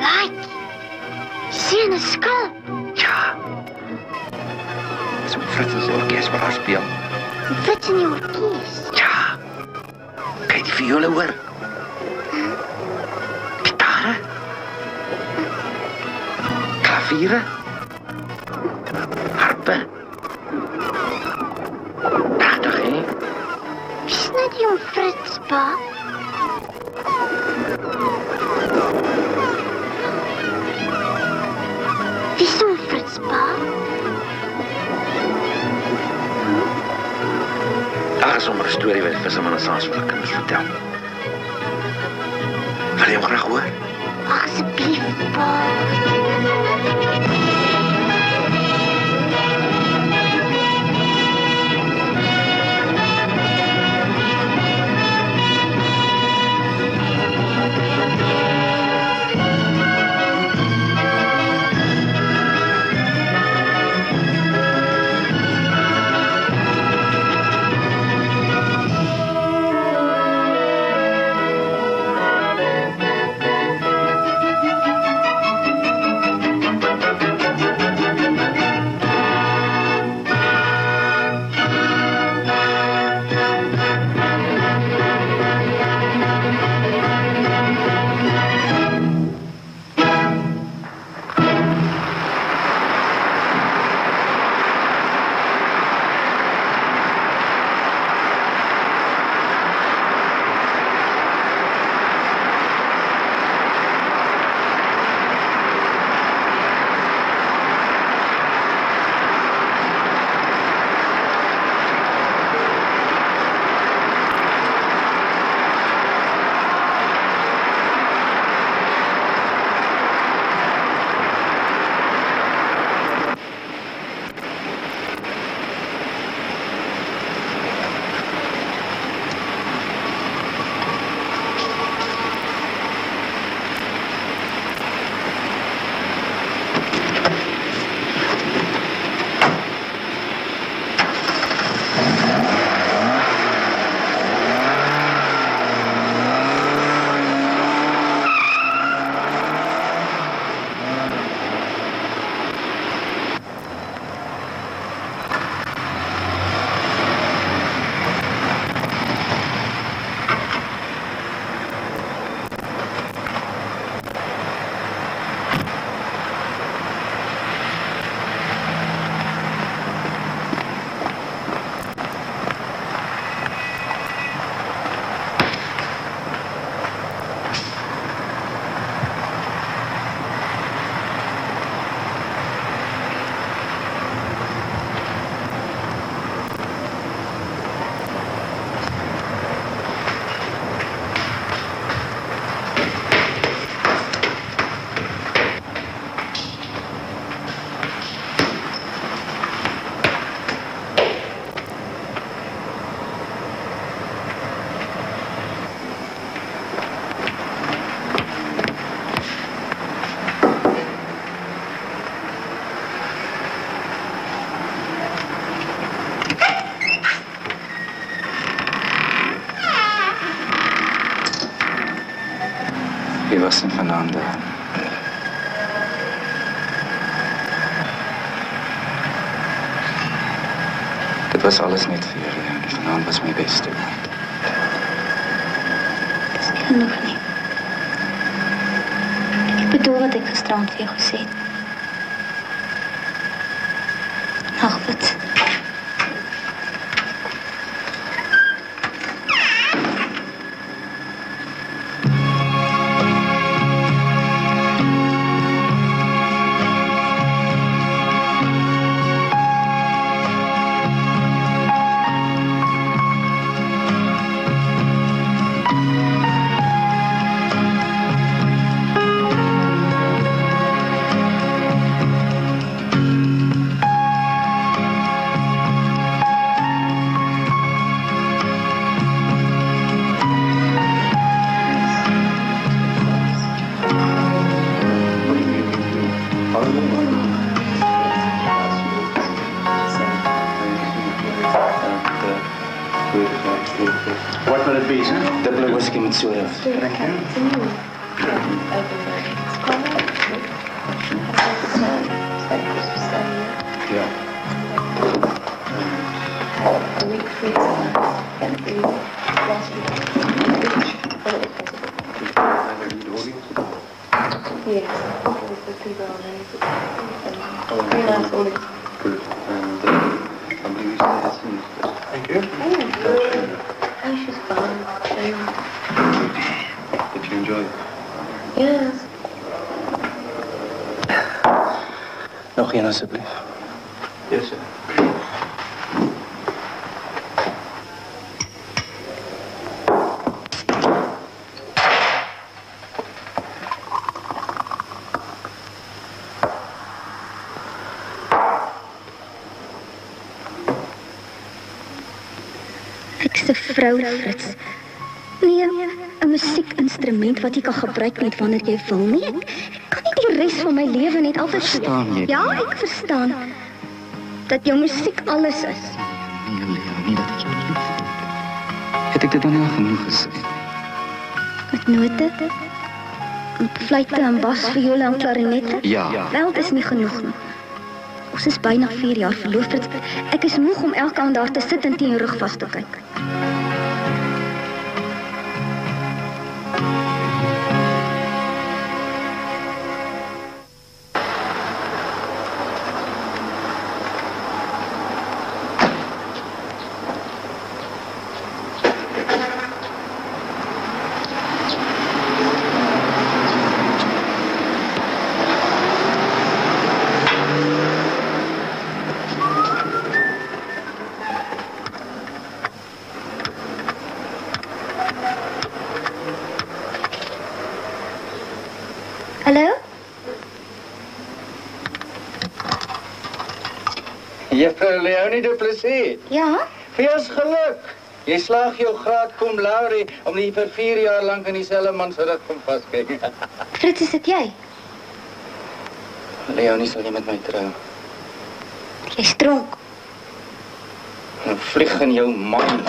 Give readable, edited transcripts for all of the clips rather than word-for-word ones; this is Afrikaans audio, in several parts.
Wat? Sien 'n skulp. Ja. Dis om Frits se orkes wat daar speel. Frits in die orkes. Ja. Kyk die viole hoor. Gitare. Klaviere. Harpe. Pragtig, hè? Wie's nou die om Frits, pa? Wie's om Frits, pa? Daar is sommer 'n storie wat die visserman en Saans vir hulle kinders vertel. Wil jy hom graag hoor? Asseblief, pa. Wie was denn vandaan daar? Dit was alles net vir jou, Leonie. Vandaan was my beste. Stil nog nie. Ek bedoel wat ek gisterand vir jou gesê het. Nagwit. What will it be, sir? Dubbele whisky met soda. Thank you. Yes. Very nice always. Good. And I believe you said that's in. Thank you. Oh, she's fine. Did you enjoy it? Yes. Nog een alsjeblieft. Yes, sir. Ek's 'n vrou, Frits. Nee, 'n musiekinstrument wat jy kan gebruik net wanneer jy wil nie. Ek kan nie die res van my lewe net altyd Verstaan jy? Ja, ek verstaan. Dat jou musiek alles is. Nee, Leonie, dat ek jou lief het. Het ek dit dan nie al genoeg gesê? Met note, met fluitte en bas, viole en klarinette. Ja. Wel, dit is nie genoeg nie. Ons is byna 4 jaar verloofd, Frits. Ek is moeg om elke aand daar te sit en teen jou rug vas te kyk. Hallo? Juffrou Leonie du Plessis, Ja? wees geluk. Jy slaag jou graad cum laude om nie vir 4 jaar lank in dieselfde man se rug kom vaskyk. Frits, is dit jy? Leonie, sal jy met my trou? Jy's dronk. Nou vlieg in jou man.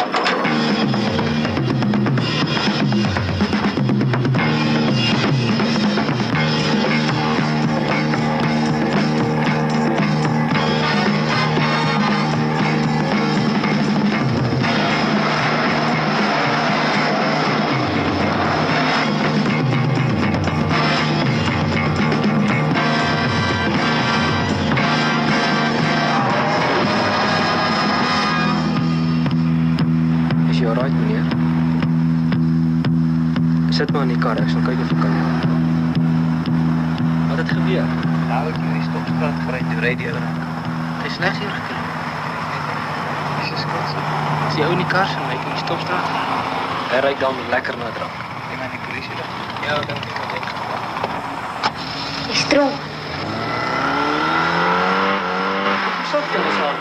Is jy alright, meneer? Sit maar in die kar, ek sal kyk of ek kan help. Wat het gebeur? Nou ek in die stopstraat gery toe ry die ou raak. Hy is slegs hier gekry. Dis is skuld. Is die ou in die kar en hy in die stopstraat? Hy ry dan lekker na drank. Ek aan die polisie daar. Ja, dankie maar net. Jy's dronk. Sou kennis aan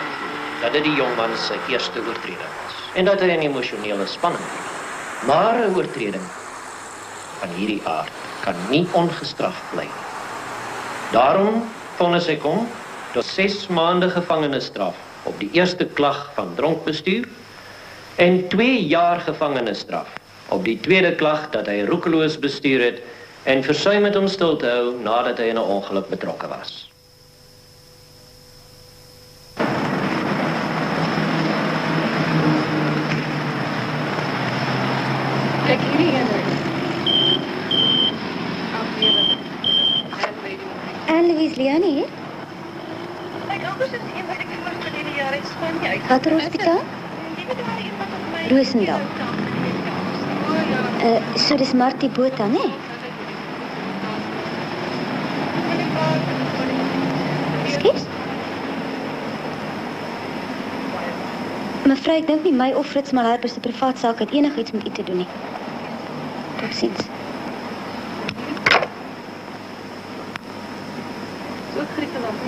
dat dit die jongman sy eerste oortreding was en dat hy in emosionele spanning was. Maar 'n oortreding van hierdie aard kan nie ongestraf bly nie. Daarom vonnis ek hom tot 6 maande gevangenisstraf op die eerste klag van dronkbestuur en 2 jaar gevangenisstraf op die tweede klag dat hy roekeloos bestuur het en versuim het om stil te hou nadat hy in 'n ongeluk betrokke was. Kyk hierdie ene. Anne-Louise Leonie, hè? Kyk, anders is een wat ek voor die jaar in Spanje uit. Watter hospitaal? Roosendaal. So dis Martie Botha, né? Skus? Mevrou, ek dink nie my of Frits Malherbe se privaat saak het enigiets met u te doen nie. Totsiens. So Griekenland.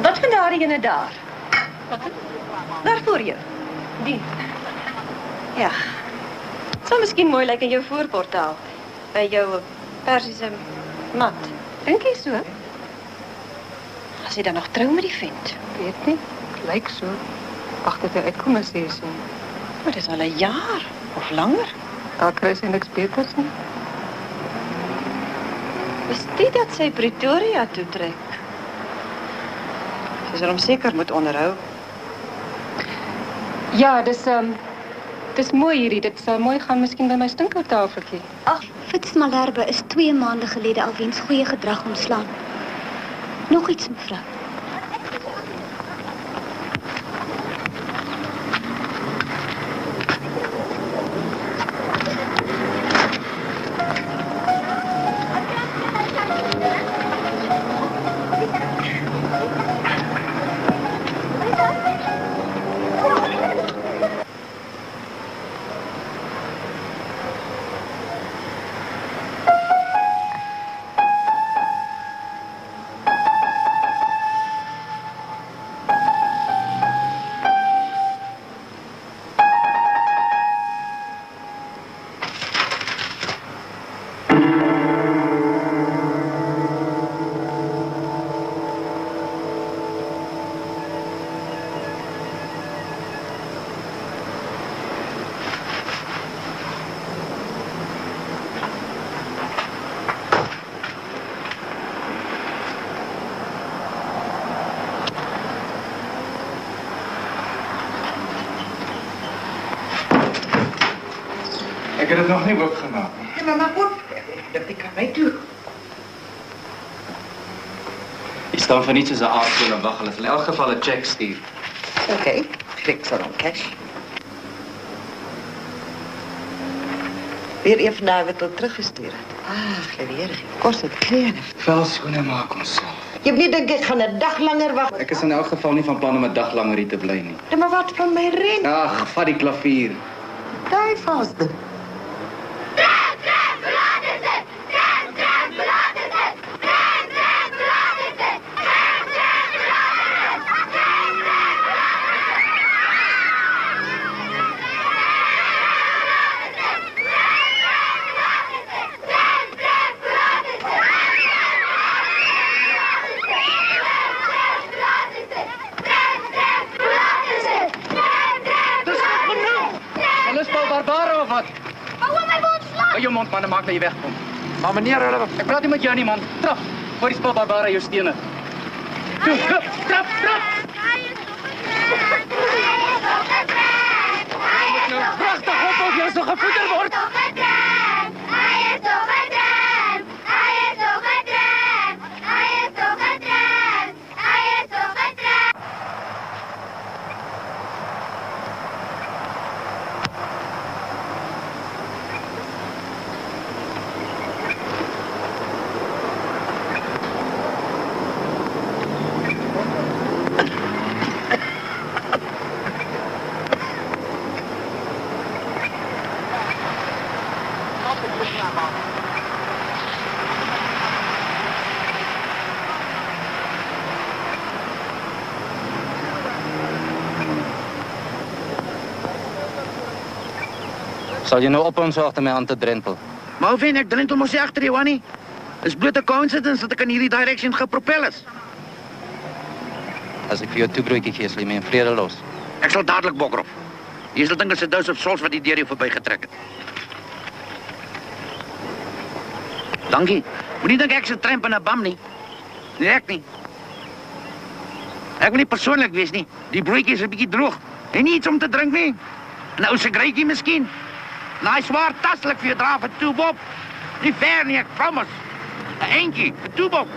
Wat van daardie ene daar? Wat? Daar voor jou. Die. Ja. Het sal miskien mooi lyk in jou voorportaal. By jou Persiese mat. Dink jy so? As jy dan nog trou met die vent. Weet nie, lyk so. Wag dat hy uitkom as jy sien. Maar dit is al 'n jaar of langer. Daar kry sy niks beters nie. Is dit dat sy Pretoria toe trek? Sy sal hom seker moet onderhou. Ja, Dis mooi hierdie. Dit sal mooi gaan miskien by my stinkertafeltjie. Ag, Fitz Malherbe is 2 maande gelede alweens goeie gedrag ontslaan. Nog iets, mevrou. Ik heb het nog niet opgemaakt. Ja, maar goed, dat ik aan mij toe. Die staan van niets as 'n aardskool en wag, hulle sal in elk geval 'n check stuur. Oké, ik zal dan cash. Weer een vandaag werd al teruggestuurd. Ah, weer. Kost het klein. Vuil skoene maak onsself. Je hebt niet denk ik gaan een dag langer wachten. Ek is in elk geval nie van plan om 'n dag langer hier te bly nie. Ja, maar wat van mijn ring? Ag, vat die klavier. Daar vast. Hou jou mond, man, en maak dat je wegkomt. Maar meneer, ik praat niet met jou, nie, man. Trap, voor die spel Barbara jou stenen. Toe, trap, trap! Prachtig, op of jy so gevoeder word. Zal je nou op ons achter mij aan te drentel? Maar hoe vind ik drentel moest je achter je, Wannie? Het is blote coincidence dat ik in hierdie direction gepropel is. Als ik voor jou toebroodje geef, sal je mij in vrede los. Ik zal dadelijk Bokrof. Hier is dat ding als een duis of sols wat die deur hier voorbij getrokken. Dankie. Moet niet denken ik zit tramp in een bam, niet. Nee, ik niet. Ik wil niet persoonlijk wees, niet. Die broodje is een beetje droog. En niet iets om te drinken, nie. Nou, ze krijg misschien. Nou, hij is zwaar tastelijk voor je draven, toe, Bob. Niet ver, niet, ik promise. Een eentje, toe, Bob.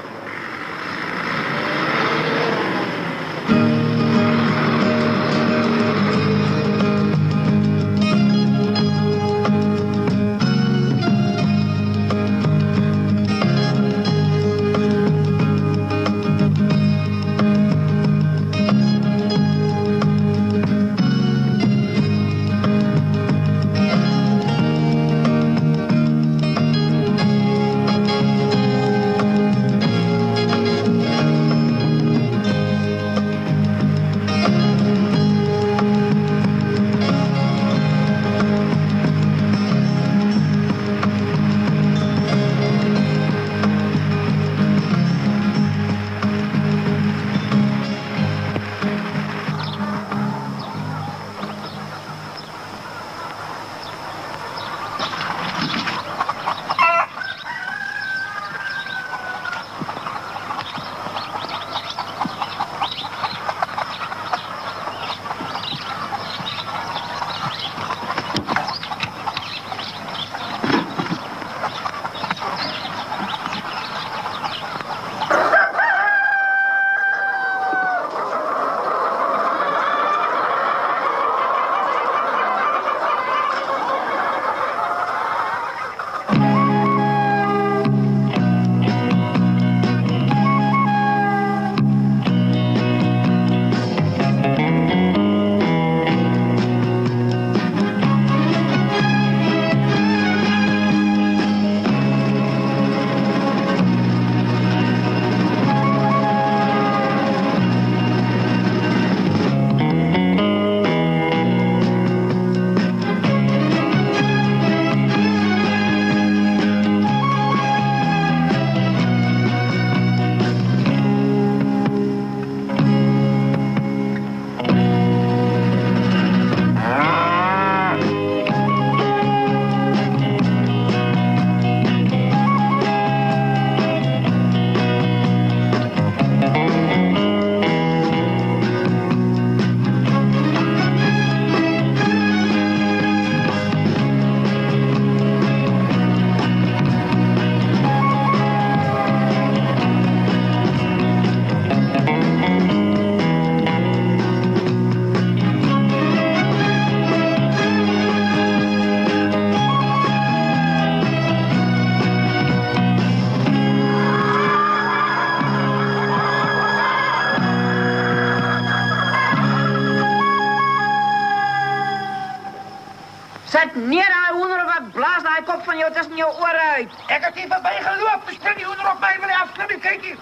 Nee, daai hoender wat blaas daai kop van jou tussen jou ore uit. Ek het hier verby geloop, spring die hoender op my, wil jy afklim, kyk hier.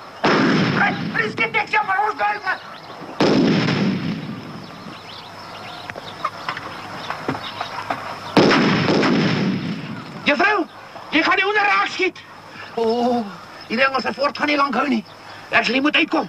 Please, skiet ek jou van ons duivel. Juffrou, jy gaan die hoender raak skiet. Die Engelse voort gaan nie lang hou nie. Ashley moet uitkom.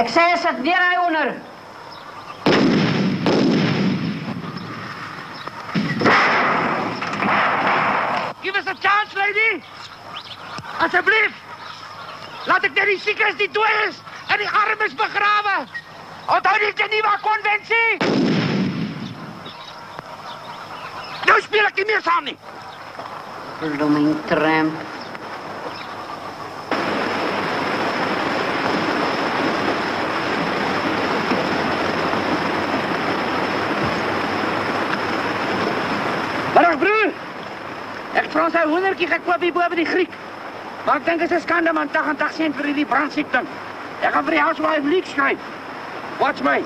Ek sê sit weer hy onder. Give us a chance, lady. Asseblief. Laat ek net die siekes die dood is en die armes begrawe. Onthou die Geneva Konvensie. Nou speel ek nie meer saam nie. Blooming tramp. Middag, broer. Ek het vir ons 'n hoendertjie gekoop hier bo by die Griek. Maar ek dink dit is 'n skande man, 80 sent vir hierdie brandsiekte. Ek gaan vir die housewife leak skryf. Watch my.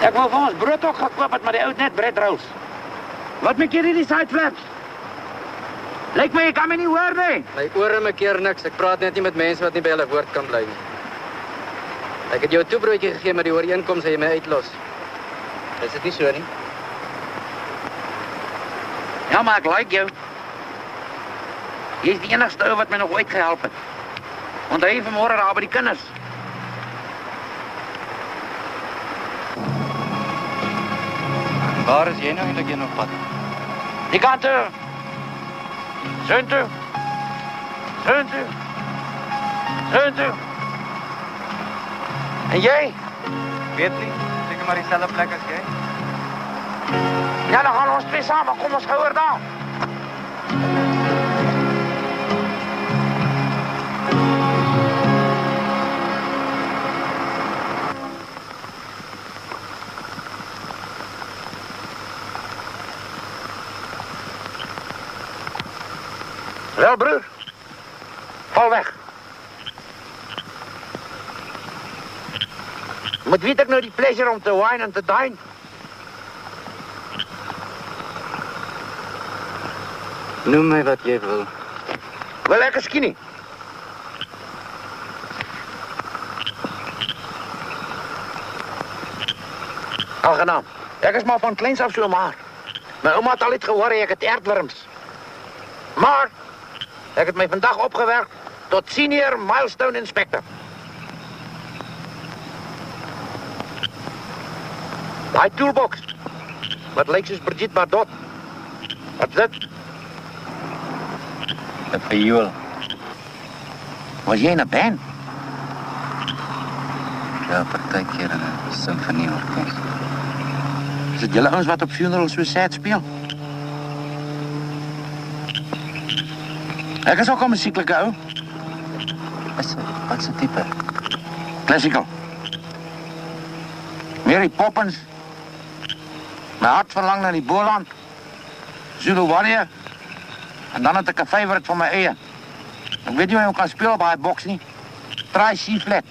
Ek wou vir ons brood ook gekoop het, maar die ou net bread rolls. Wat maak jy hierdie side flaps? Lyk my jy kan my nie hoor nie. My ore maak keer niks. Ek praat net nie met mense wat nie by hulle woord kan bly nie. Ek het jou 'n toebroodjie gegee met die ooreenkoms dat jy my uitlos. Is dit nie so nie? Ja, maar ek like jou. Jy is die enigste ou wat my nog ooit gehelp het. Onthou jy vanmôre daar by die kinders? Waar is jy nou eintlik op pad? Die kant toe. Soontoe. Soontoe. Soontoe. En jy? Weet nie, seker maar dieselfde plek as jy. Ja, dan gaan ons twee samen. Kom ons gauw daar. Wel, broer. Val weg. Met wie het ek nou die pleasure om te wine en te dine? Noem my wat jy wil. Wel, ek is skinny. Aangenaam. Ek is maar van kleins af so maar. My ouma het al iets gehoor, ek het aardwurms. Maar, ek het my vandag opgewerk tot senior milestone inspector. Daai toolbox, wat lyk soos Brigitte Bardot. Wat is dit? 'n viool. Was jy in 'n band? Ja, partykeer in 'n simfonieorkes. Is dit julle ouens wat op funerals so sad speel? Ek is ook 'n musieklike ou. Wat se tipe? Classical. Mary Poppins. My hart verlang na die Boland. Zulu Warrior. En dan het ek 'n favourite van my eie. Ek weet nie hoe jy kan speel op daai boks nie. Try C-flat.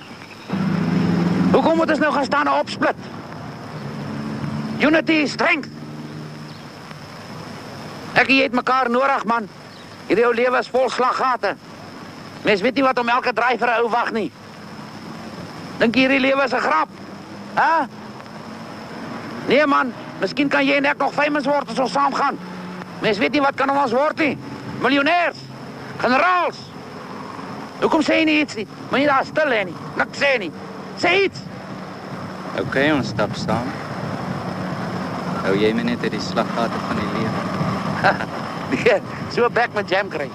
Hoekom moet ons nou gaan staan en opsplit? Unity is strength. Ek en jy het mekaar nodig, man. Hierdie ou lewe is vol slaggate. Mens weet nie wat om elke draai vir 'n ou wag nie. Dink jy hierdie lewe is 'n grap? Hæ? Nee, man. Miskien kan jy en ek nog famous word as ons saam gaan. Mens weet nie wat kan ons word nie. Miljonairs. Generaals. Hoekom sê jy nie iets nie? Moenie daar stil hê nie. Niks sê nie. Sê iets. Okay, ons stap saam. Hou jy my net uit die slaggate van die lewe. Nee, so 'n bek met jam kry.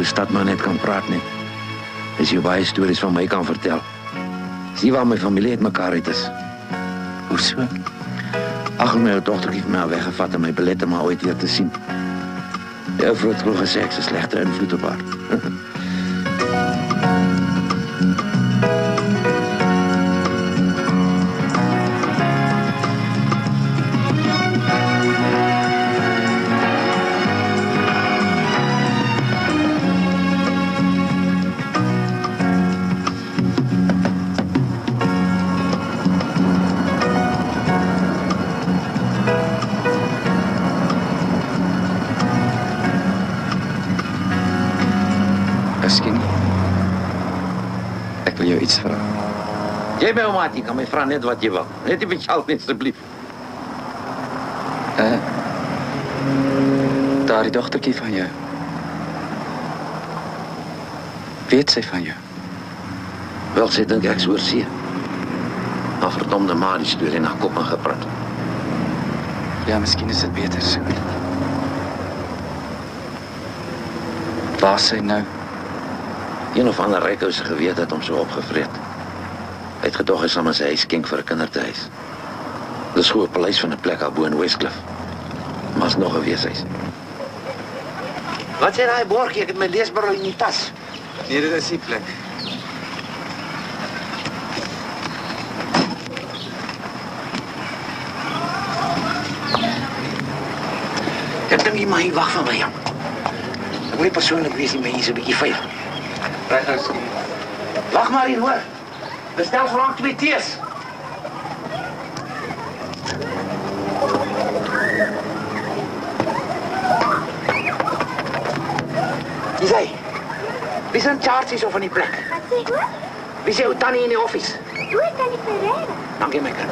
die stad maar net kan praat nie. As jy baie stories van my kan vertel. Sien waar my familie uit mekaar uit is. Hoeso? Ag, my dogtertjie het my weggevat en my belette maar ooit hier te sien. Die ou vrou het vroeger gesê ek is 'n slegte invloed op haar. Miskien. Ek wil jou iets vra. Jy my ouma, jy kan my vra net wat jy wil. Net die betaal net asseblief. Daardie dogtertjie van jou. Weet sy van jou? Wel, sy dink ek is oorsee. Maar verdomde maar die storie na kop ingepraat. Ja, miskien is dit beter so. Waar is sy nou? Een of ander rykhuis geweet het om so opgevreed. Hy het gedog hy sal maar sy huis skenk vir 'n kindertuis. Dis gewoon 'n paleis van 'n plek daar bo in Westcliff. Maar is nog 'n weeshuis. Wat sê daai borgie? Ek het my leesbril in die tas. Nee, dit is die plek. Ek dink jy maar hier wag van my. Ek wil persoonlik wees, die mense 'n bietjie veilig. Wag maar hier, hoor. Bestel so lank 2 tees. Wie sê? Wie zijn charges van die plek? Wat sê hoor? Wie sê hoe Tannie in die office? Hoe Tannie Ferreira? Dankie my kind.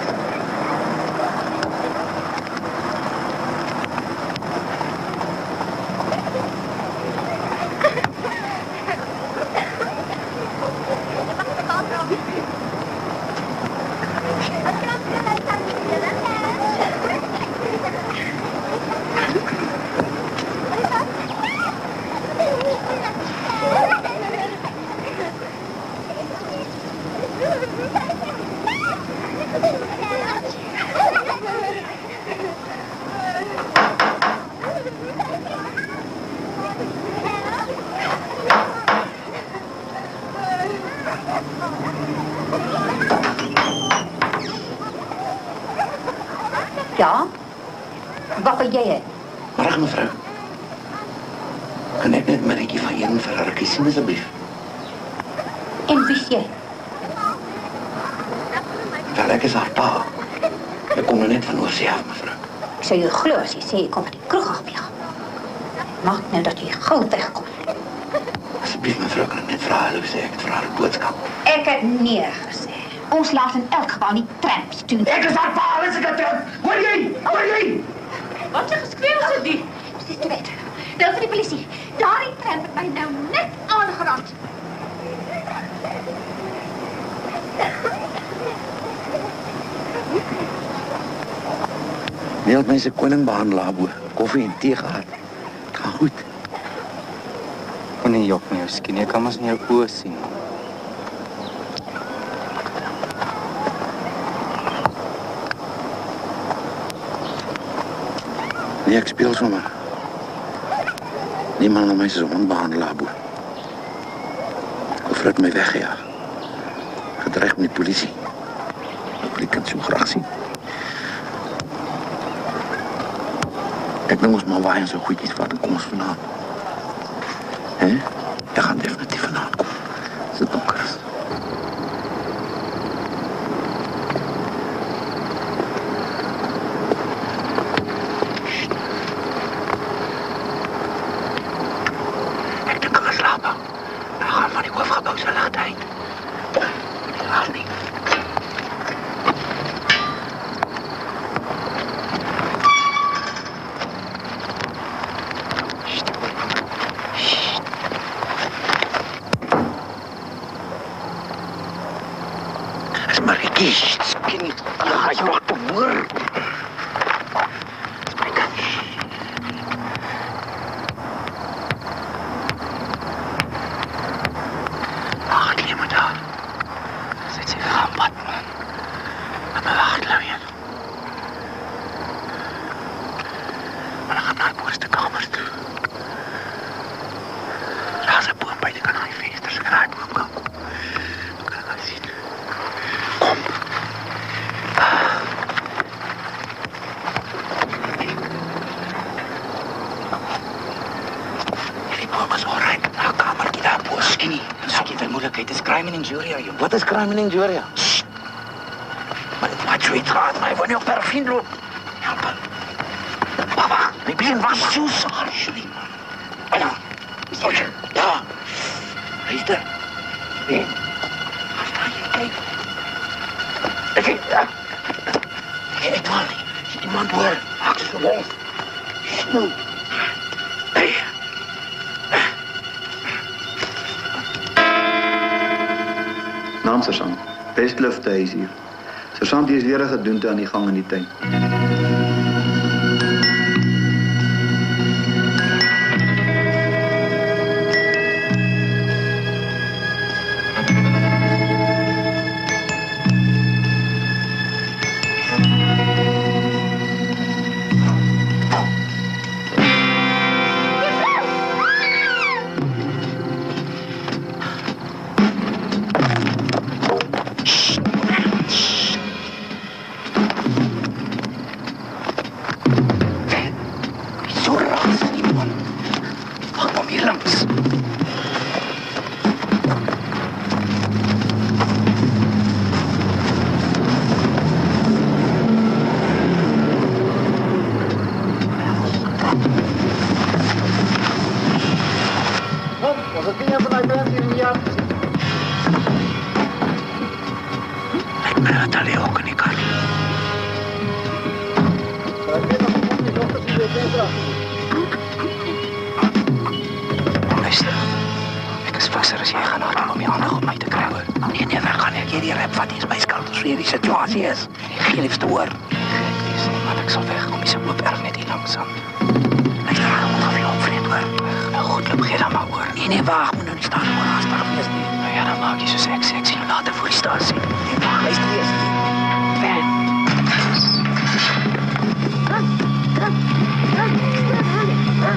Ja? Wat wil jy hê? Middag mevrou. Kan ek net Maritjie van Heerden vir 'n rukkie sien asseblief? En wie's jy? Wel, ek is haar pa. Ek kom nou net van oorsee af, mevrou. Ek sou jou glo as jy sê jy kom van die kroeg af, ja. Maak nou dat jy gou wegkom. Asseblief mevrou, kan ek net vra hallo sê, ek het vir haar 'n boodskap. Ek het nee gesê. Ons laat in elk geval nie tramps doen. Ek is haar pa, alles ek het tramp. Hoor jy? Hoor jy? Wat 'n geskreeuw is dit? Dis te wet. Bel vir die polisie. Daardie tramp het my nou net aangerand. Nee, het my se koning behandel abo. Koffie en tee gehad. Het gaan goed. Moenie jok nie, jou skien. Jy kan mos in jou oë sien. Nee, ek speel sommer. Niemand wil my so onbehandel abo. Of het my weggejaag. Gedreig met die polisie. Ek wil die kind so graag sien. Ek dink ons maar waai en so goedjies vat en kom ons vanaand. Hè? Jy gaan definitief vanaand kom. Is dit donker is. Ek dink ek gaan slaap. Dan gaan van die hoofgebou se ligte uit. Laat nie. Skinny. Ja, jy wag te hoor. crime and injury, joh. Wat is crime and injury? Maar dit maakt zoiets raar, maar hij wil niet op haar vriend lopen. Help. Papa, ik ben was zo sorry. Ja. Ja. Hij is er. Nee. Waar sta je? Kijk. Kijk, ja. Ik wil niet. Iemand hoor. Maak ze los. Snel. Hey. Naam Sergeant. Westcliff is hier. Sergeant, hier is weer 'n gedoente aan die gang in die tuin. Luister, ek is fikser as jy gaan hardloop om die aandag op my te kry, hoor. Nee, we gaan ek hierdie rap vat, is my skuld as hierdie situasie is. Geen liefste hoor. Gek wees nie, maar ek sal wegkom, jy sal oop erf net hier langsam. Luister, ek moet afloop, vriend, hoor. Nou goed, loop gee dan maar, hoor. Nee, waag, moet nou nie staan, hoor, haastig wees nie. Nou ja, dan maak jy soos ek sien jou later voor die stasie. Nee, waag, luister wees nie.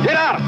Hier daar!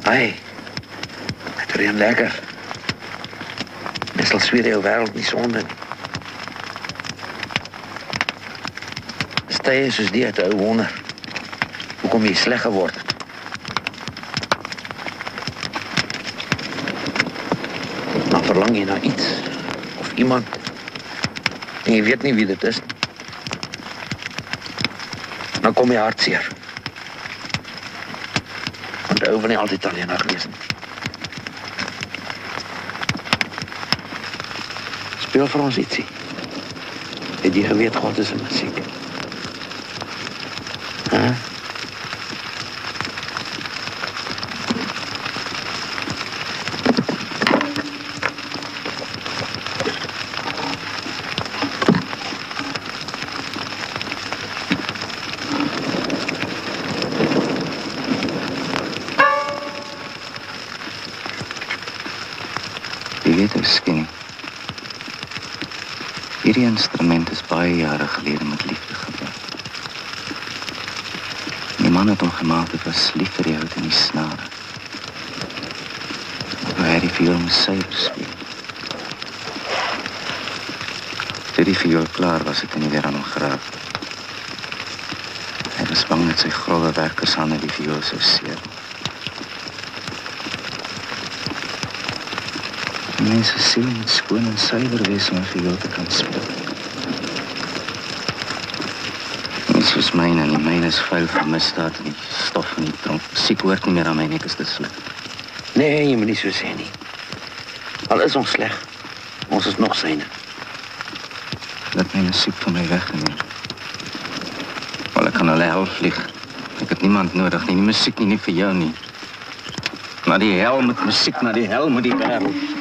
Hey, het reën lekker. Meestal zweer jou wêreld nie sonde nie. Stye soos die het 'n ou wonder. Hoekom jy sleg geword het. Dan verlang jy na iets of iemand en jy weet nie wie dit is. Dan kom jy hartseer. Want die ou van nie altyd alleen gewees nie. Speel vir ons ietsie. Het jy geweet God is in musiek? Hierdie instrument is baie jare gelede met liefde gebou. Die man het hom gemaak, het was lief vir die hout en die snare. Maar hy die viool moes suiwer speel. Toe die viool klaar was, het hy nie weer aan hom geraak. Hy was bang dat sy grove werkershande die viool sou seer. Mense siel moet skoon en suiwer wees om 'n viool te kan speel. Nie soos myne, nie. Myne is vuil van misdaad en die stof van die tronk. Musiek hoort nie meer aan my nek, is te sleg. Nee, jy moet nie so sê nie. Al is ons sleg, ons is nog syne. Laat my musiek van my weggeneem. Wel, ek kan hulle hel vlieg. Ek het niemand nodig nie, die musiek nie vir jou nie. Maar die hel met musiek, maar die hel met die wêreld.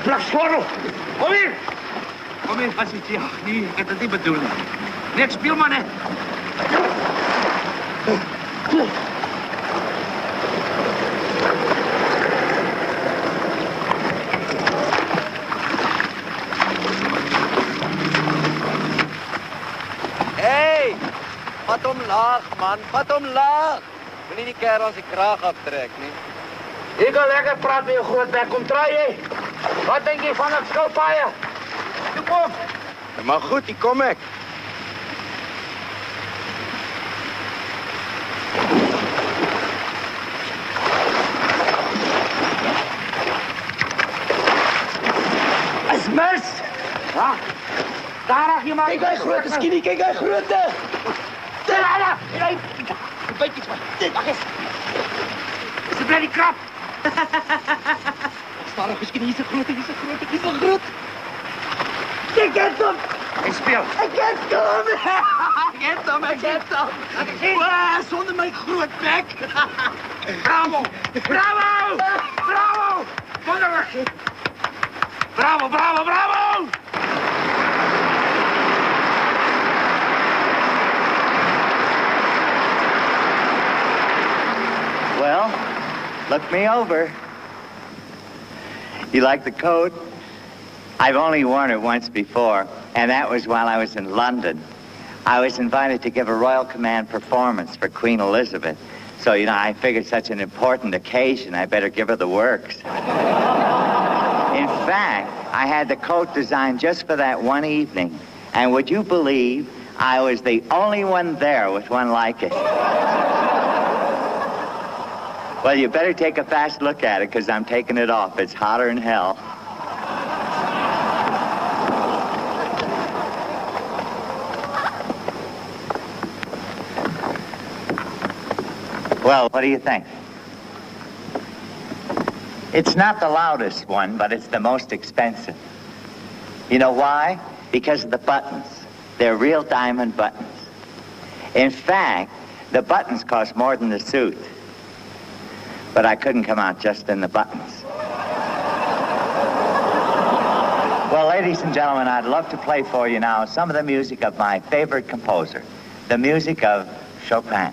Plaksvorrel! Kom hier! Kom hier, as iets. Ach, nee, ik heb het niet bedoeld. Net speel maar net. Hey! Vat hom laag, man. Vat hom laag. Wil nie die kerel aan sy kraag aftrek, nie. Ik wil lekker praten met je grootbek. Kom, draai je. Wat denk je van het schildpaaien? Toe kom. Maar goed, die kom ek. Is mis! Ja. Daar ag je maar. Kijk uit grote skinny, kijk uit grote. Nee, weet iets van. Wacht eens. Is het bloody krap? Starig misschien, hier is een grote, hier is een grote, hier is een grote. Ik heb hem! Ik speel. Ik heb hem! Ik heb hem, ik heb hem! Wow, zonder mijn grootbek! Bravo! Bravo! Bravo! Wonderlijk! Bravo, bravo, bravo! Well, look me over. You like the coat? I've only worn it once before, and that was while I was in London. I was invited to give a Royal Command performance for Queen Elizabeth. So, you know, I figured such an important occasion, I better give her the works. In fact, I had the coat designed just for that one evening. And would you believe I was the only one there with one like it? Well, you better take a fast look at it, because I'm taking it off. It's hotter than hell. Well, what do you think? It's not the loudest one, but it's the most expensive. You know why? Because of the buttons. They're real diamond buttons. In fact, the buttons cost more than the suit. But I couldn't come out just in the buttons. Well, ladies and gentlemen, I'd love to play for you now some of the music of my favorite composer, the music of Chopin.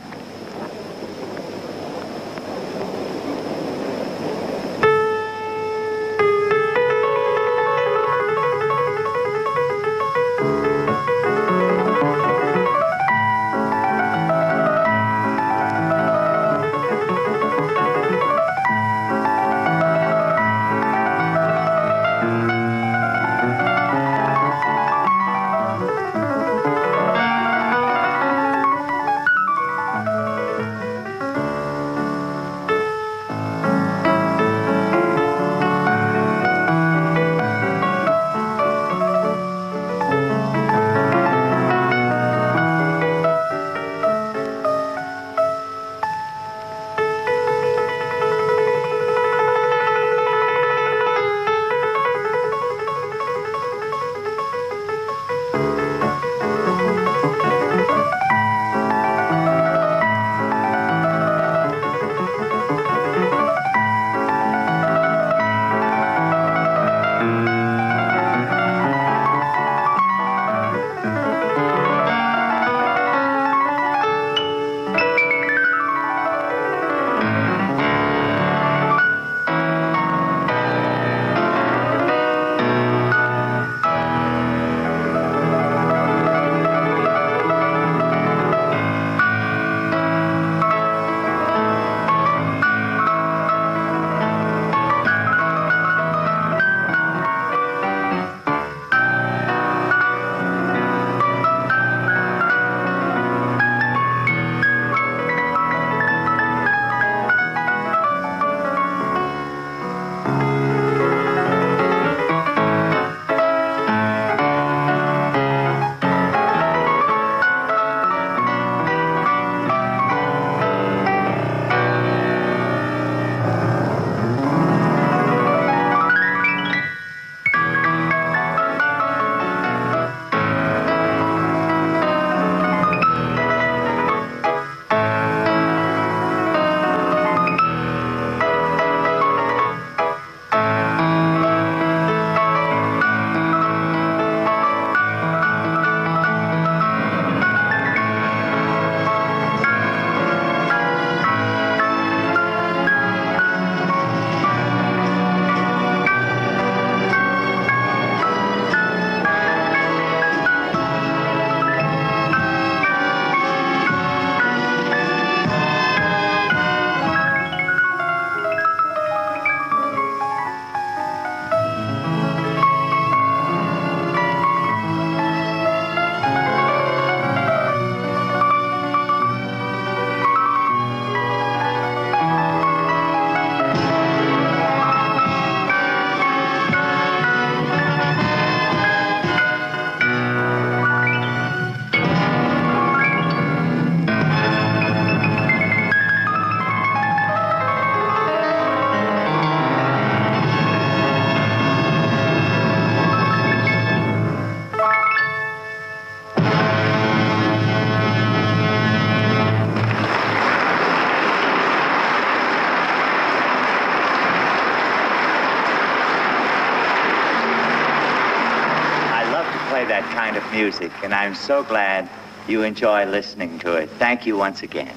that kind of music, and I'm so glad you enjoy listening to it. Thank you once again.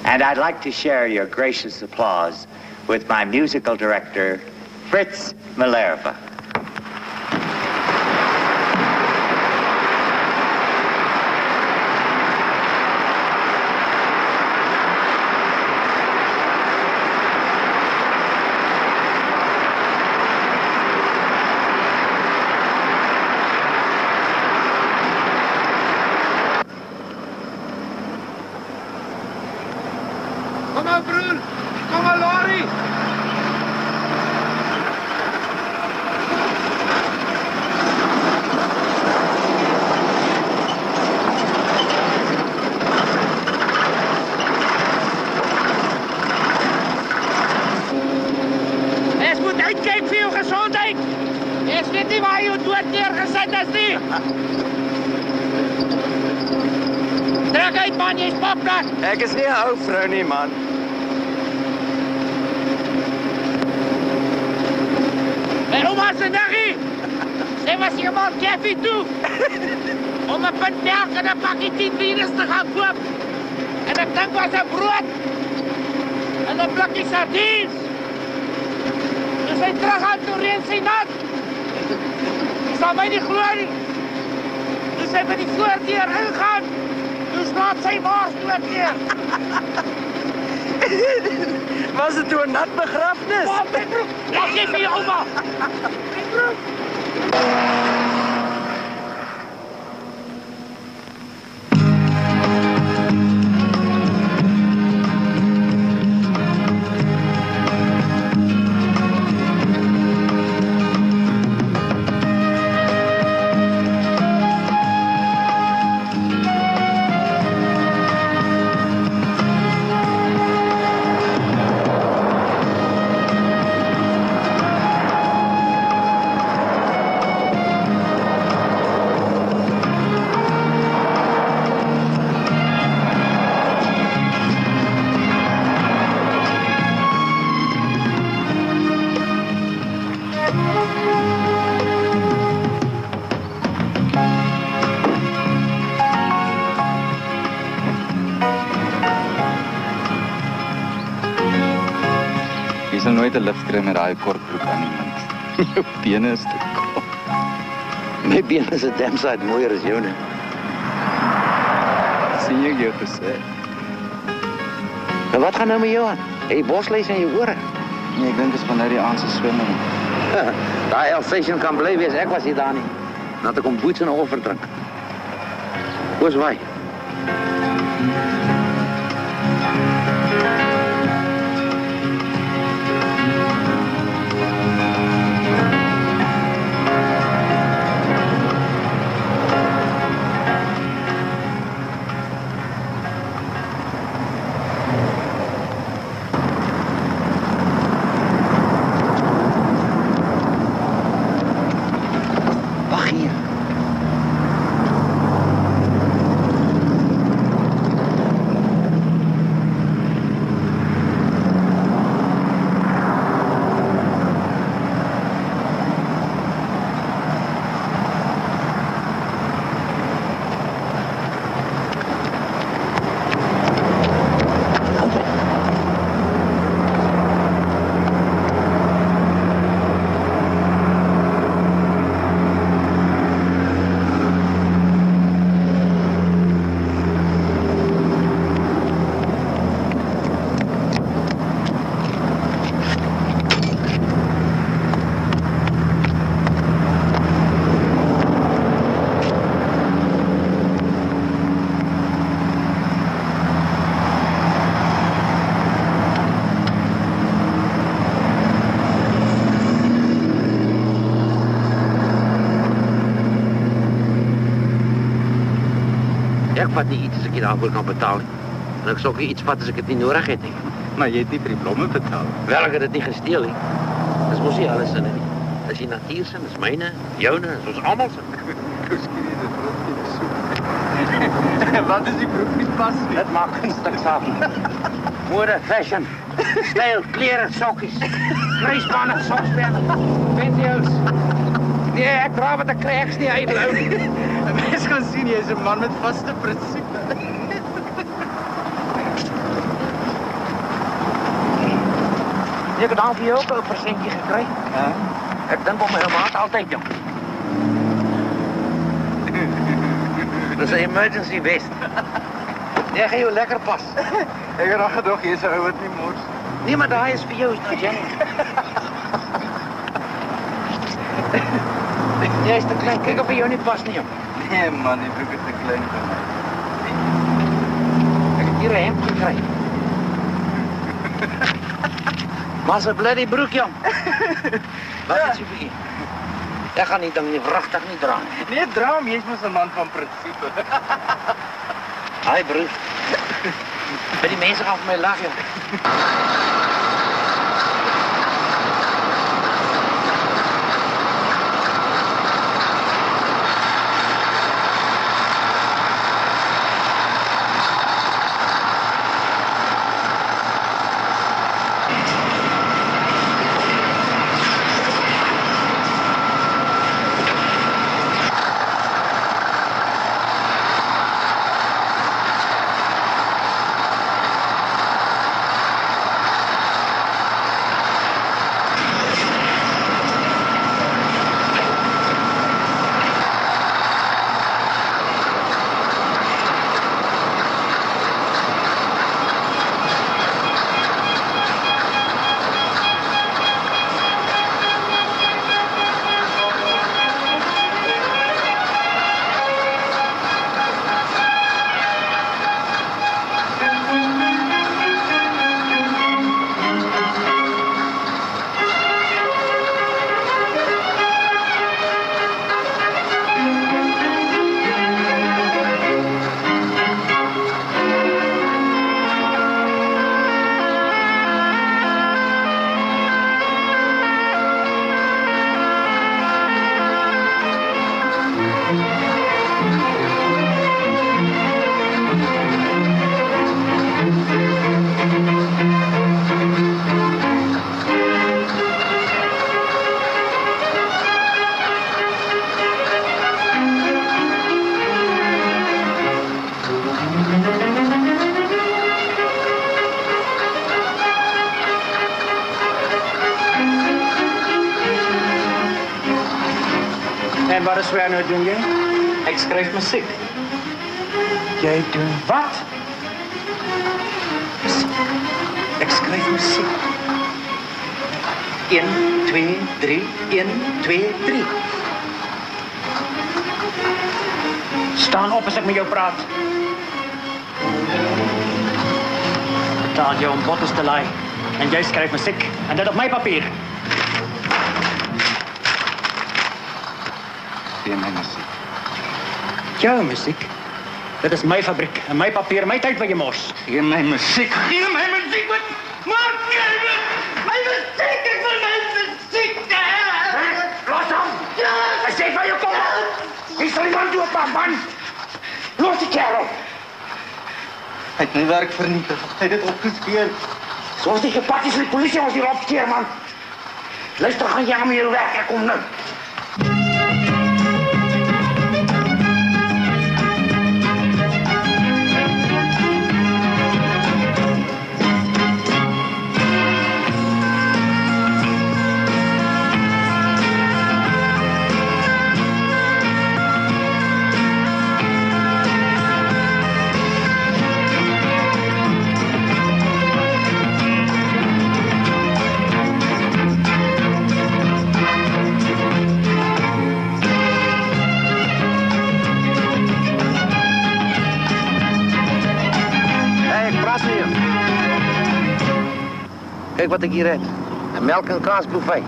And I'd like to share your gracious applause with my musical director, Fritz Malerva. Kom maar, broer. Kom maar, Laurie. Jy moet uitkyk vir jou gesondheid. Jy weet nie waar jy dood neergesit is nie. Trek uit, man, jy's papnat. Ek is nie 'n ou vrou nie, man. Hey, ouma se naggie. Sy was iemand koffie toe. Om 'n punt melk en 'n pakkie 10 virus te gaan koop. En ek dink was 'n brood. En 'n blikkie sardiens. Dis hy terug aan toe reën sy nat. Dis al my nie glo nie. Dis hy by die voordeur ingaan. Dus laat sy maas dood neer. Was dit toe 'n nat begrafnis? Wat, my broek? Laat jy vir jou, ouma. My broek. Jy sal nooit 'n lift kry met daai kort broek aan die mond. Jou bene is te kort. My bene is 'n damn sight mooier as joune. Sien jy jou gesê? Nou wat gaan nou met jou aan? Hey, bosluis in jou ore. Nee, ek dink dit is van die aand se swemming. Daai Alsatian kan bly wees, ek was nie daar nie. Nadat ek om boets en 'n offer drink. Hoe's waai? Wag hier. Ek vat nie iets as ek nie daarvoor kan betaal nie. En ek sou ook nie iets vat as ek dit nie nodig het nie. Maar jy het nie vir die blomme betaal. Wel, ek het dit nie gesteel nie. Dis mos nie alles sinne nie. Dis die natuur sin, dis myne, joune, dis ons almal sin. Kuskien dit brood nie so. Wat is die broek nie pas nie? Dit maak geen stuk saak nie. Mode, fashion, styl, klere, sokkies. Kruisbane, soksbeen, pantyhose. Nee, ek dra wat ek kry, ek's nie uitblou nie. Mens gaan sien, jy's 'n man met vaste prinsipe. Ek het dan vir jou ook 'n persentjie gekry. Ja. Ek dink op my maat altyd, jong. Dis 'n emergency vest. Nee, gaan jou lekker pas. Ek het nog gedog jy's 'n ou wat nie mors. Nee, maar daai is vir jou, is nou Jenny. Jy is te klein, kyk of hy jou nie pas nie, jong. Nee man, die broek is te klein vir my. Ek het hier 'n hemd gekry. Maar se bloody broek, jong. Wat is jy vir? Ek gaan nie ding nie, wragtig nie dra nie. Nee, dra hom, jy's mos 'n man van prinsipe. Hi, broer. By die mense gaan vir my lag, jong. En wat is waar nou doen jy? Ek skryf musiek. Jy doen wat? Ek skryf musiek. 1 2 3 1 2 3. Staan op as ek met jou praat. Daar jou om bottels te laai. En jy skryf musiek. En dit op my papier. Gee my musiek. Jou musiek? Dit is my fabriek. En my papier, my tyd wat jy mors. Gee my musiek. Gee my musiek, wat? Maak my musiek, ek wil my musiek. Los hom! Ek sê vir jou kom! Jy sal iemand dood maak, man! Los die kerel! Hy het my werk vernietig. Hy het dit opgespeel. Soos die gepad is met die polisie ons hier opskeer, man. Luister, gaan jy aan my werk, ek kom nou. Kijk wat ik hier heb. Een melk- en kaasbuffet.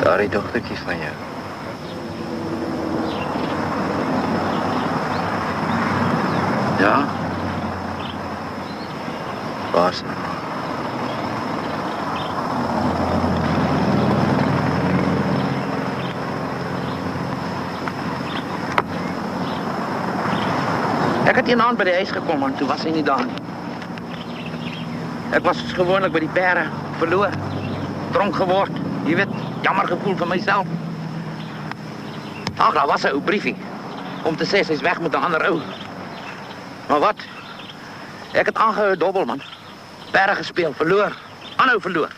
Daar die dochtertjie van jou. Ja? Waar is ze? Ik had hier aan bij de ijs gekomen, toen was hij niet aan. Ik was gewoonlijk bij die peren. verloor. Dronk geword. Jy weet, jammer gevoel vir myself. Ag, daar was 'n ou briefie om te sê sy's weg met 'n ander ou. Maar wat? Ek het aangehou dobbel man. Perre gespeel, verloor. Aanhou verloor.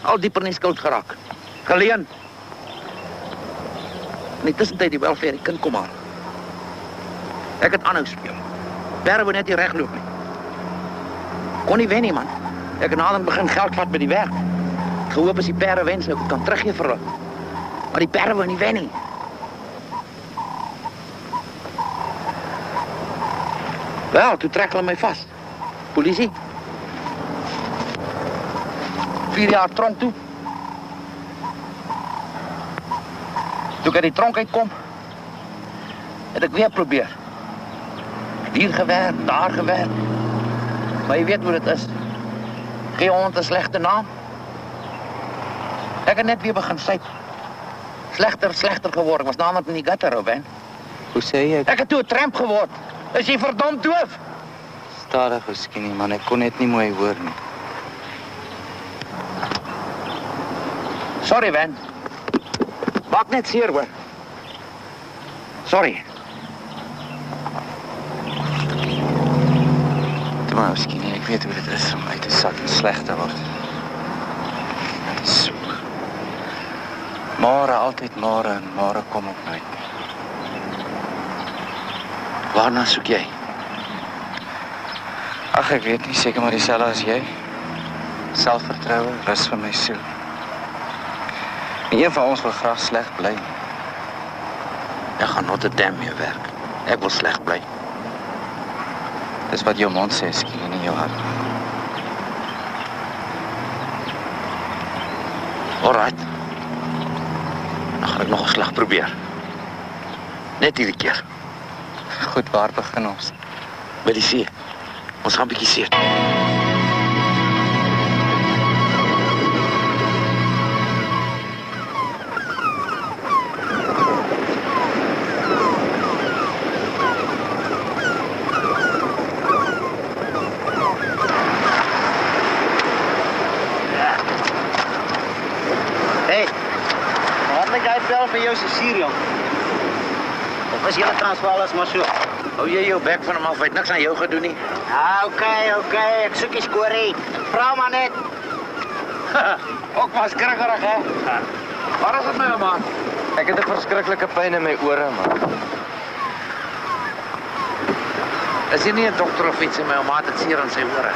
Al dieper in die skuld geraak. Geleen. In die tussentyd die welfare die kind kom haal. Ek het aanhou speel. Perre wou net nie regloop nie. Kon nie wen nie man. Ek het nader begin geld vat by die werk. Gehoop as die perre wen sou ek kan teruggee vir hulle. Maar die perre wou nie wen nie. Wel, toe trek hulle my vas. Polisie. 4 jaar tronk toe. Toe ek uit die tronk uitkom, het ek weer probeer. Hier gewerk, daar gewerk. Maar jy weet hoe dit is. Gee hond 'n slegte naam. Ek het net weer begin syp. Slegter geword. Ek was namelijk in die gutter, Robin. Hoe sê jy? Ek het toe 'n tramp geword. Is jy verdomd doof? Stadig, Skinny, man. Ek kon net nie mooi hoor nie. Sorry, Van. Maak net seer, hoor. Sorry. Toe maar, Skinny, ek weet hoe dit is om uit te sak en sleg te word. Dit is soek. Môre, altyd môre en môre kom ook nooit. Waarna soek jy? Ag, ek weet nie, seker maar dieselfde as jy. Selfvertroue, rus vir my siel. Nie een van ons wil graag sleg bly. Ek gaan Notre Dame mee werk. Ek wil sleg bly. Dis wat jou mond sê, Skinny, nie jou hart. Alright. Dan gaan ek nog 'n slag probeer. Net hierdie keer. Goed, waar begin ons? By die see. Ons gaan 'n bietjie see. Vir jou se Sirion. Of is julle Transvaal as maar so? Hou jy jou bek van hom af, hy het niks aan jou gedoen nie. Okay, ek soek die skorie. Vra maar net. Ook maar skrikkerig, hè? Waar is dit my, man? Ek het 'n verskriklike pyn in my ore, man. Is jy nie 'n dokter of iets in my maat het seer in sy ore?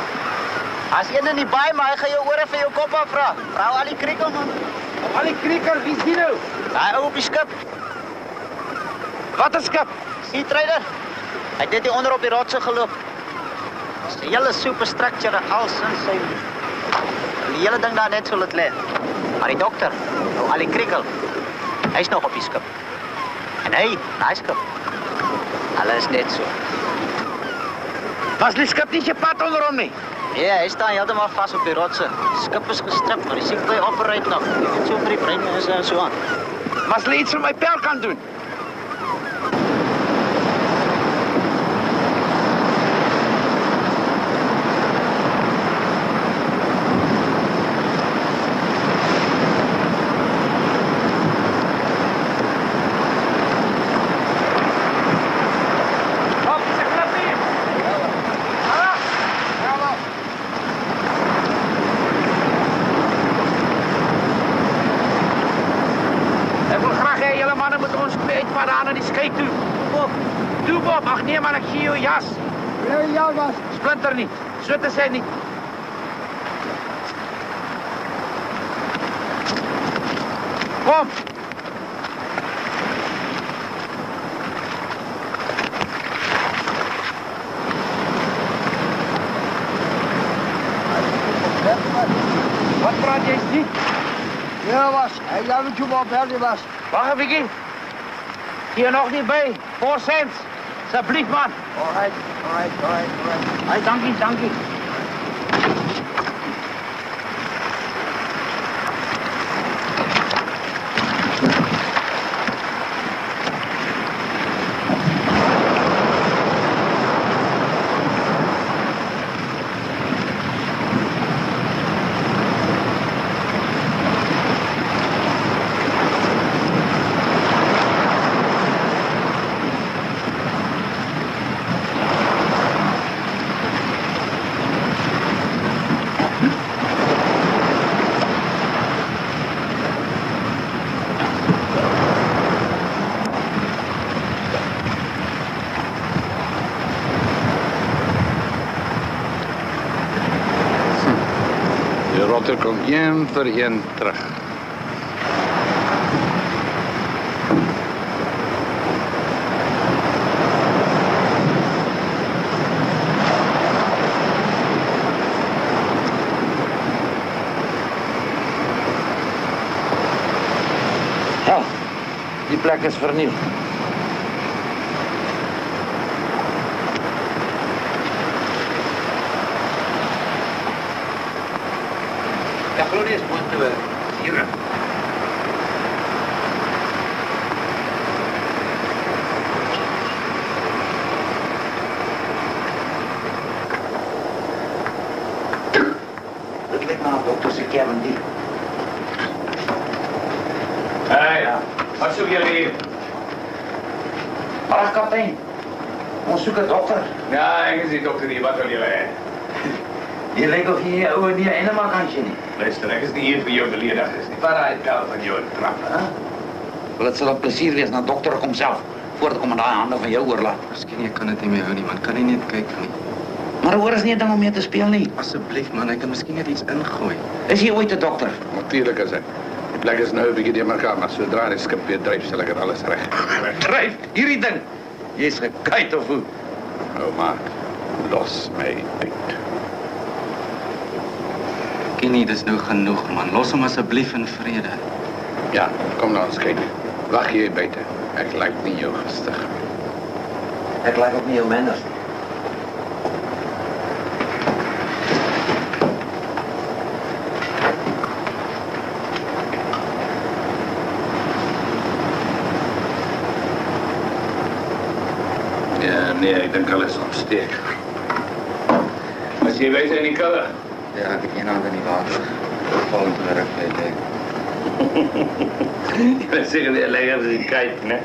As een in die baai, maar hy gaan jou ore vir jou kop afvra. Vra al die kriekel, man. Al die krieker, wie is die nou? Daai ou op die skip. Wat 'n skip? Sea Trader. Hy het net hier onder op die rotse geloop. Dis 'n hele superstructure als in sy. Die hele ding daar net so laat lê. Maar die dokter, ou al die kriekel. Hy's nog op die skip. En hy, daai skip. Alles net so. Was die skip nie je pad onder hom nie? Ja, hy staan heeltemal vas op die rotse. Die skip is gestrip, maar die sequoia operate nog. Jy weet so vir die brein is en so aan. Maar as hulle iets vir my pel kan doen. Ag nee man, ek gee jou jas. Nee, jou jas. Splinter nie. So te sê nie. Kom. Wat praat jy sê? Ja, was. Hy laat met jou maar bel, was. Wag 'n bietjie. Hier nog niet bij. 4 cents. Alsjeblieft, man. Alright. Hey, dankie. Rotter kom een vir een terug. Ja, die plek is vernieuwd. Ja, Gloria is mooi hier. Dit lijkt me aan dokter Kevin D. Hey, wat zoek jullie hier? Ach, kapitein. Ons zoeken dokter. Ja, ik zie dokter hier. Wat wil jullie? Je lijkt of je oude niet helemaal kan niet. Luister, ik is niet hier voor jou te leren. Dat is niet waar hij bel van jou trap. Wel, het zal een plezier wees naar dokter kom zelf. Voordat ik hem aan de handen van jou oorlaat. Miskien ek kan dit nie meer hou nie, man. Kan nie net kyk nie. Maar hoor is niet ding om mee te spelen nie. Asseblief, man, ek kan miskien net iets ingooi. Is jy ooit 'n dokter? Natuurlijk is hij. Die plek is nou een beetje in elkaar, maar zodra die skip weer drijft, zal ik het alles recht. Drijf, hierdie ding. Jy is gekuit of hoe? Oh, maar los mij uit. Kenny, dis nou genoeg, man. Los hom asseblief in vrede. Ja, kom nou eens kijken. Wacht je buiten. Ik lijk niet jou gestig. Ik lijk ook niet jou minder. Ja, nee, ik denk alles opsteek. Als je weet in die kelder. Ja, ek het een hand in die water. Val in die rug bij. Dat zeggen die lekker als je kijkt, hè?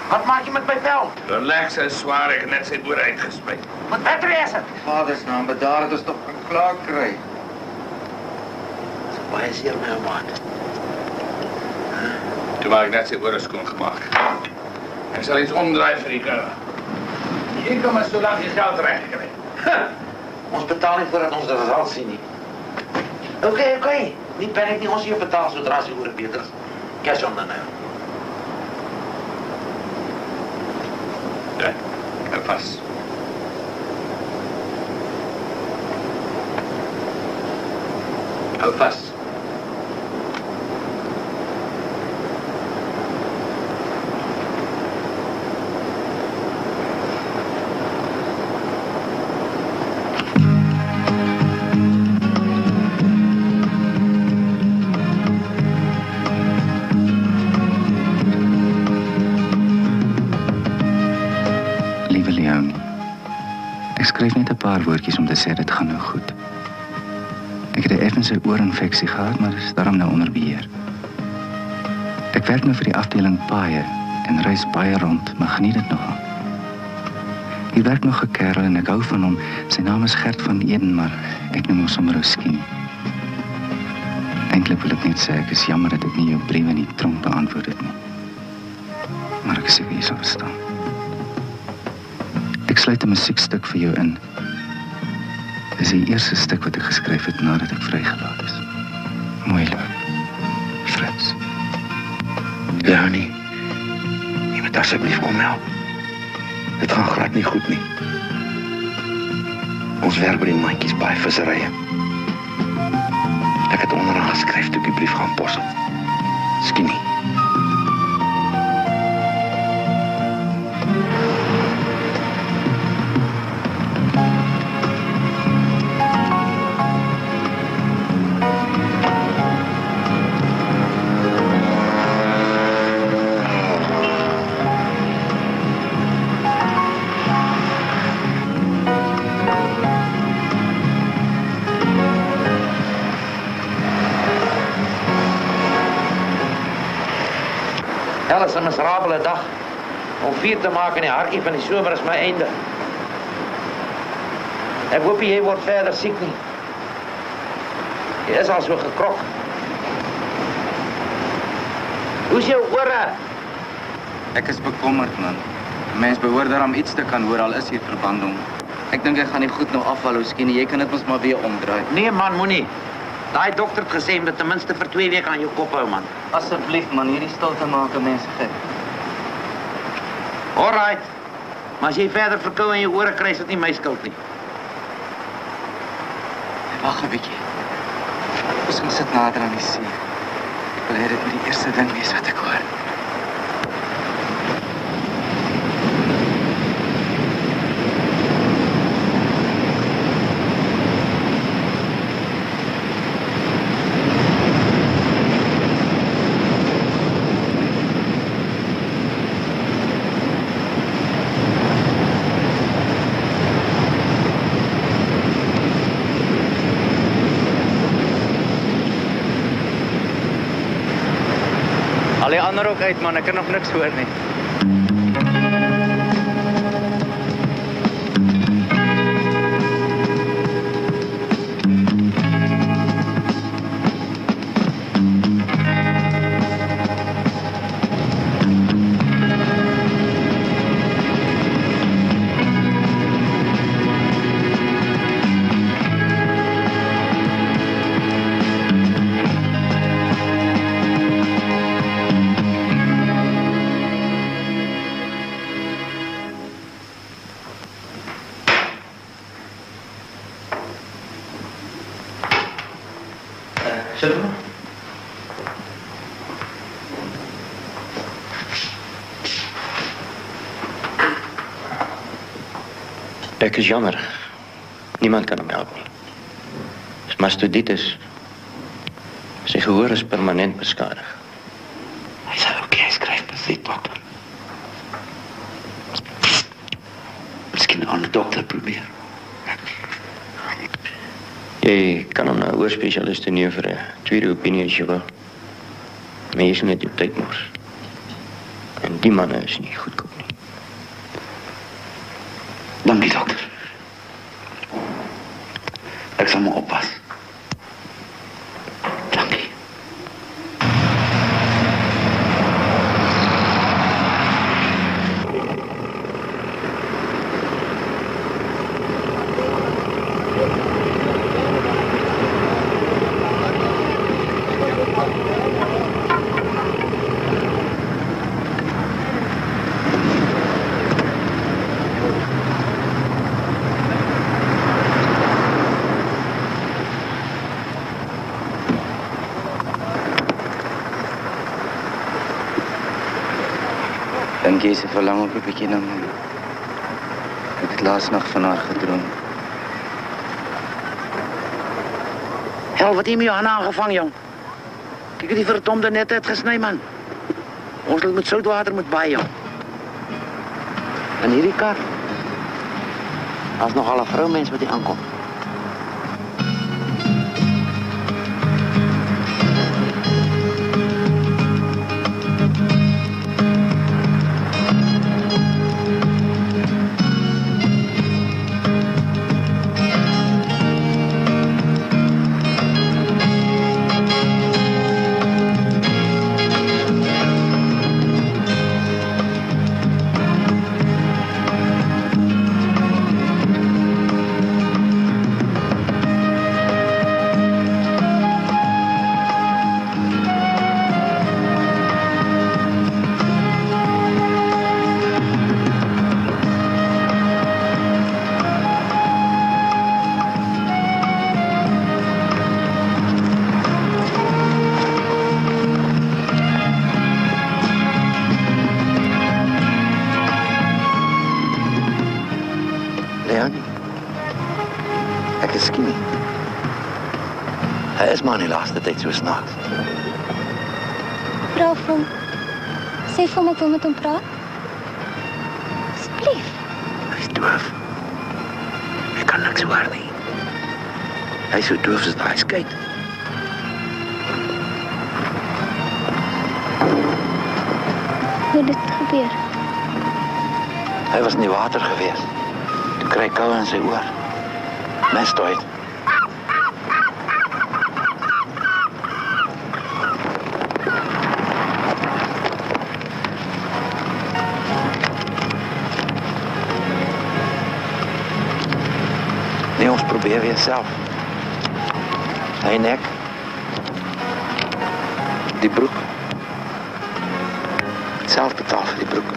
Wat maak je met mijn vel? Relax en zwaar, ik heb net zijn boer uitgespeeld. Wat beter is het? Vaders naam, bedaar het is toch klaar kry. Waar is hier mijn maat? Toen had ik net zijn boer schoon gemaakt. Ik zal iets omdraaien voor die kelder. Hier kan maar zo lang je geld terecht. Ons betaalt niet voordat ons de result zien niet. Oké. Niet ben ik niet ons hier betaald zodra ze horen beter. Cash on the nail. Ja, hou vast. Hou vast. Liewe Leonie, ek skryf net 'n paar woordjies om te sê dit gaan nou goed. Ek het 'n effense oorinfeksie gehad, maar dit is daarom nou onder beheer. Ek werk nou vir die afdeling paaie en reis baie rond, maar geniet dit nogal. Hier werk nog 'n kerel en ek hou van hom. Sy naam is Gert van Eden, maar ek noem hom sommer ou Skinny. Eintlik wil ek net sê ek is jammer dat ek nie jou briewe in die tronk beantwoord het nie. Maar ek seker jy sal verstaan. Ek sluit 'n musiekstuk vir jou in. Dis die eerste stuk wat ek geskryf het nadat ek vrygelaat is. Mooi loop, Frits. Leonie, jy moet asseblief kom help. Dit gaan glad nie goed nie. Ons werk by die mandjies baie visserye. Ek het onderaan geskryf toe ek die brief gaan pos. Skinny. Wel is 'n miserabele dag. Om 4 te maak in die hartjie van die somer is my einde. Ek hoop jy word verder siek nie. Jy is al so gekrok. Hoe's jou ore? Ek is bekommerd, man. 'n Mens behoort daarom iets te kan hoor, al is hier verbanding. Ek dink ek gaan nie goed nou afval, Oskien. Jy kan dit mos maar weer omdraai. Nee man, moenie. Daai dokter het gesê om dit ten minste vir 2 weke aan jou kop hou, man. Asseblief, man, hierdie stilte maak 'n mens gek. Alright. Maar as jy verder verkoue in jou ore kry, is dit nie my skuld nie. Wag 'n bietjie. Ons gaan sit nader aan die see. Ek wil hê dit moet die eerste ding wees wat ek hoor. Al die ander ook uit, man. Ek kan nog niks hoor nie. Sit maar. Ek is jammer. Niemand kan hom help nie. Dis mastoiditis. Sy gehoor is permanent beskadig. Hy sal oké skryf besiet, dokter. Miskien 'n ander dokter probeer. Jy kan hom na 'n oorspesialist neem vir 'n tweede opinie as jy wil. Maar jy is net op tyd mors. En die manne is nie goedkoop nie. Dankie, dokter. Ek sal maar oppas. Dankie. Dink jy sy verlang ook 'n bietjie na my? Ek het laas nag van haar gedroom. Hel, wat het jy jou aangevang, jong? Kyk het die verdomde net uitgesny, man. Ons moet soutwater met baie, jong. En hierdie kar. Daar's nog al 'n vroumens wat hier aankom. Is maar in die laaste tyd so snaaks. Vra vir hom. Sê vir hom ek wil met hom praat. Asseblief. Hy's doof. Hy kan niks hoor nie. Hy's so doof as daai skei. Hoe het dit gebeur? Hy was in die water gewees. Toe kry hy koue in sy oor. Mens toe uit. Nee, ons probeer weer self. Hy nek. Die broek. Self betaal vir die broek.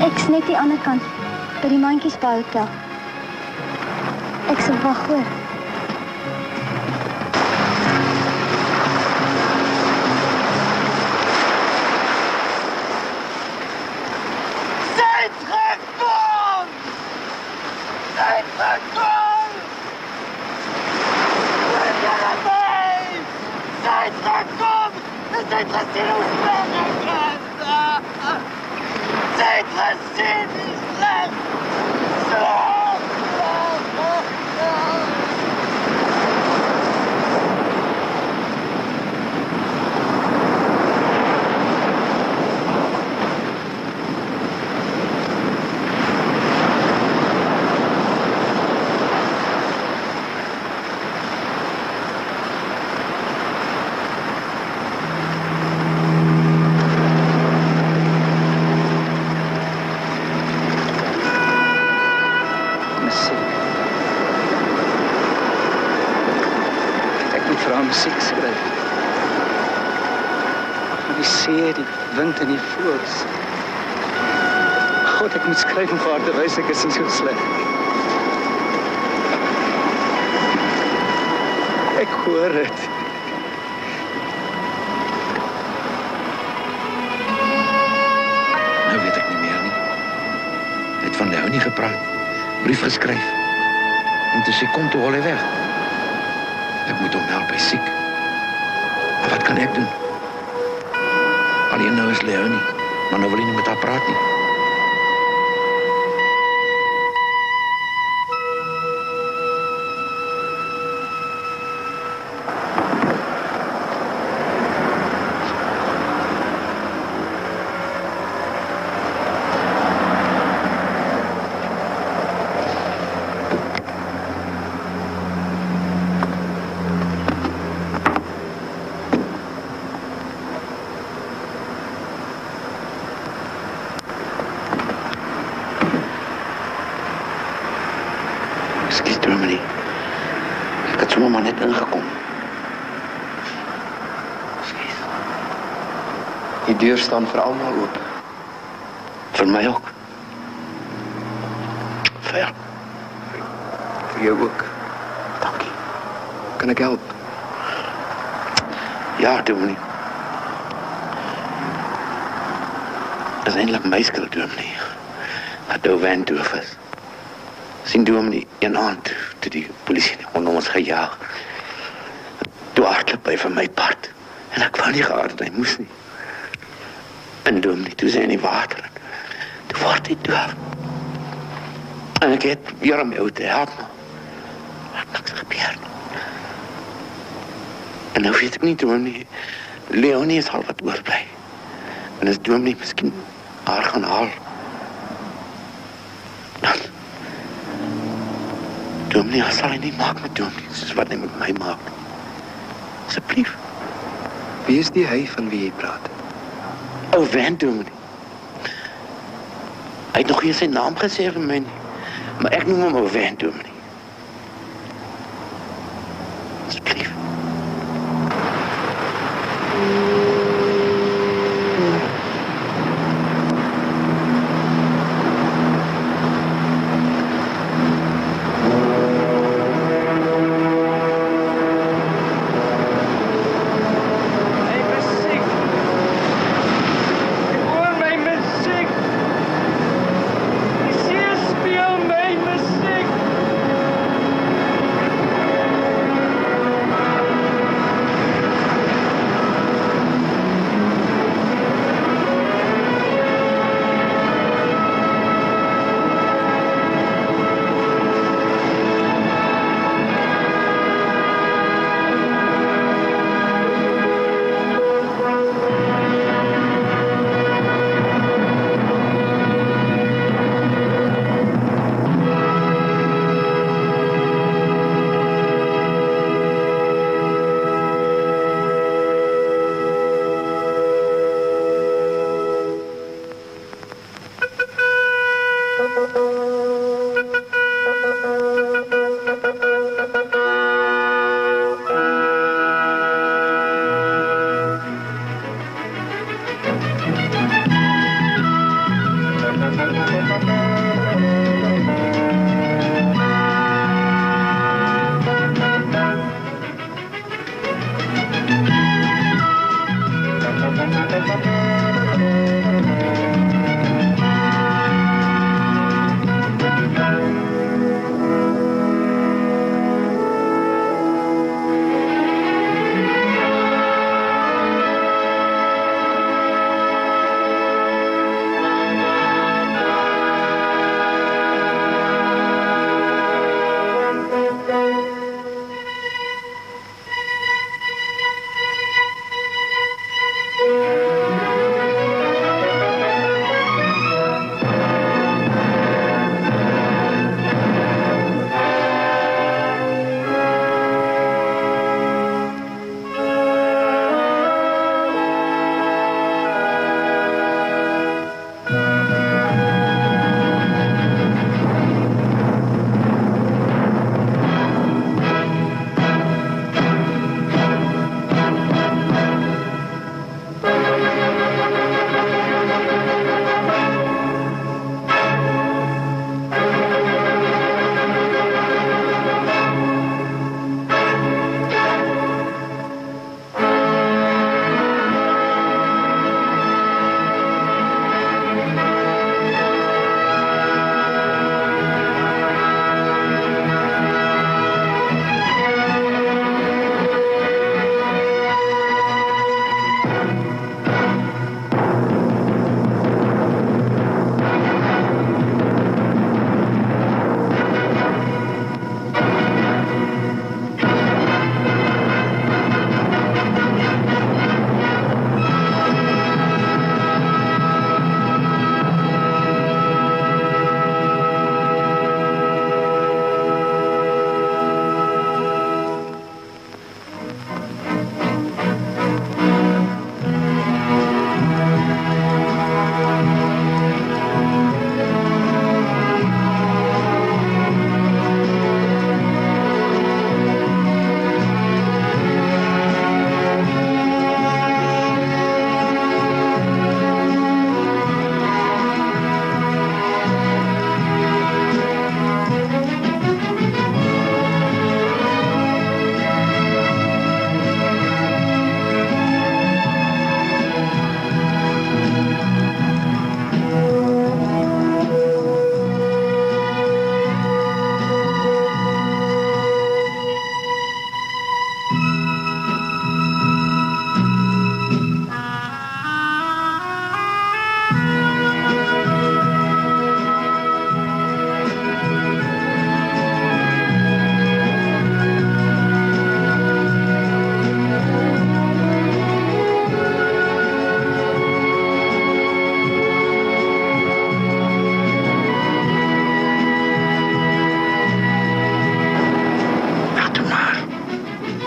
Ek's net die ander kant, by die mandjies by hotel. Ek sal wag hoor. Musiek skryf. Die see, die wind en die voëls. God, ek moet skryf om vir haar te wys ek is nie so sleg. Ek hoor het. Nou weet ek nie meer nie. Het van Leo nie gepraat. Brief geskryf. En toe sy kom toe hol hy weg. Ek moet hom help, hy siek. Maar wat kan ek doen? Alleen nou is Leo nie, maar nou wil hy nie met haar praat nie. Die deur staan vir almal oop. Vir my ook. Vir jou ook. Dankie. Kan ek help? Ja, Dominee. Dit is eintlik my skuld, Dominee. Dat ou van doof is. Sien Dominee, een aand toe die polisie ons gejaag. Toe hardloop hy van my pad. En ek wou nie gehad dat hy moes nie. En Dominee, toe sy in die water. Toe word hy doof. En ek het probeer om jou te help, maar het niks gebeur nie. En nou weet ek nie, Dominee, Leonie is al wat oorblij. En as Dominee miskien haar gaan haal, dan Dominee, wat sal hy nie maak met Dominee, soos wat hy met my maak. Asseblief. Wie is die hy van wie jy praat? O, Van, Dominee. Hy het nog nie sy naam gesê vir my nie, maar ek noem hom O, Van, Dominee. Asseblief. Musiek.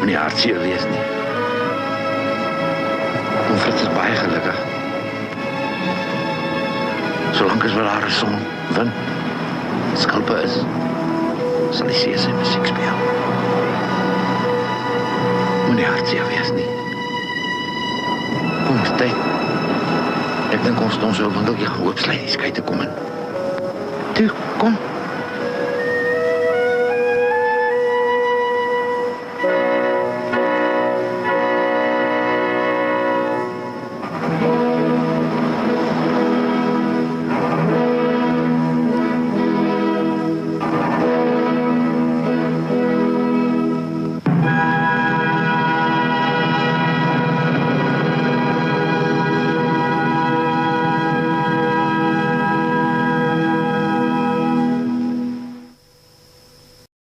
Moenie hartseer wees nie. Oom Frits is baie gelukkig. Solank as wat daar 'n son, wind, skulpe is, sal hy seker sy musiek speel. Moenie hartseer wees nie. Kom, is tyd. Ek dink ons stom so 'n winkeltjie gaan oopsluit, die skei te kom in. Toe, kom.